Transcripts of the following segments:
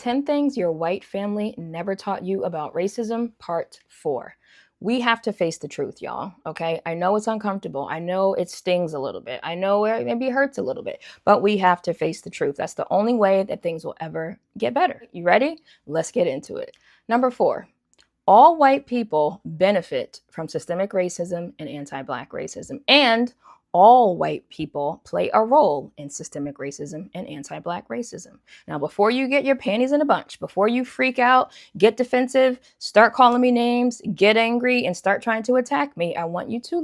10 Things Your White Family Never Taught You About Racism, Part 4. We have to face the truth, y'all, okay? I know it's uncomfortable. I know it stings a little bit. I know it maybe hurts a little bit, but we have to face the truth. That's the only way that things will ever get better. You ready? Let's get into it. Number 4. All white people benefit from systemic racism and anti-Black racism, and all white people play a role in systemic racism and anti-Black racism. Now, before you get your panties in a bunch, before you freak out, get defensive, start calling me names, get angry, and start trying to attack me, I want you to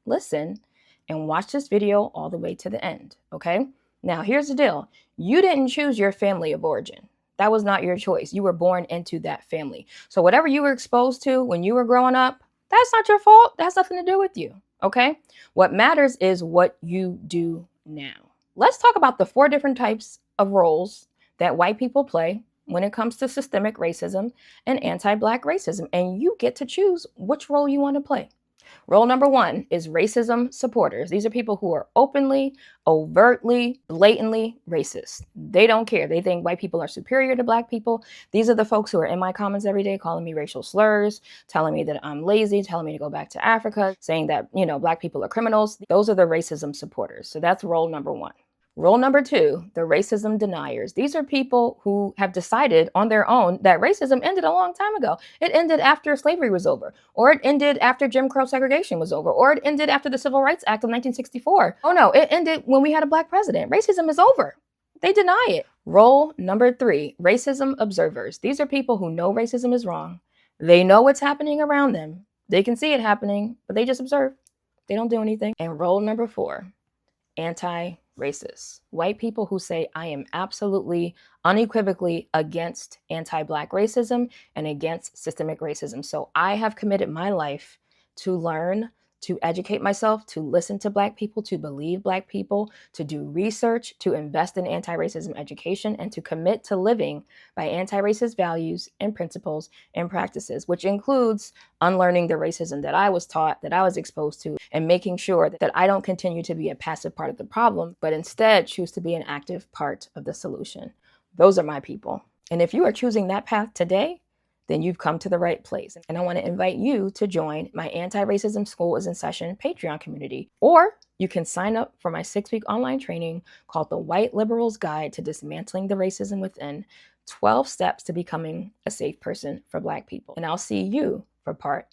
listen, and watch this video all the way to the end, okay? Now, here's the deal. You didn't choose your family of origin. That was not your choice. You were born into that family. So whatever you were exposed to when you were growing up, that's not your fault. That has nothing to do with you, okay? What matters is what you do now. Let's talk about the 4 different types of roles that white people play when it comes to systemic racism and anti-Black racism, and you get to choose which role you want to play. Role number 1 is racism supporters. These are people who are openly, overtly, blatantly racist. They don't care. They think white people are superior to Black people. These are the folks who are in my comments every day calling me racial slurs, telling me that I'm lazy, telling me to go back to Africa, saying that, Black people are criminals. Those are the racism supporters. So that's role number 1. Role number 2, the racism deniers. These are people who have decided on their own that racism ended a long time ago. It ended after slavery was over, or it ended after Jim Crow segregation was over, or it ended after the Civil Rights Act of 1964. Oh no, it ended when we had a Black president. Racism is over. They deny it. Role number 3, racism observers. These are people who know racism is wrong. They know what's happening around them. They can see it happening, but they just observe. They don't do anything. And role number 4, anti-racist. White people who say, I am absolutely, unequivocally against anti-Black racism and against systemic racism. So I have committed my life to learn, to educate myself, to listen to Black people, to believe Black people, to do research, to invest in anti-racism education, and to commit to living by anti-racist values and principles and practices, which includes unlearning the racism that I was taught, that I was exposed to, and making sure that I don't continue to be a passive part of the problem, but instead choose to be an active part of the solution. Those are my people. And if you are choosing that path today, then you've come to the right place. And I want to invite you to join my Anti-Racism School is in Session Patreon community. Or you can sign up for my 6-week online training called The White Liberal's Guide to Dismantling the Racism Within, 12 Steps to Becoming a Safe Person for Black People. And I'll see you for part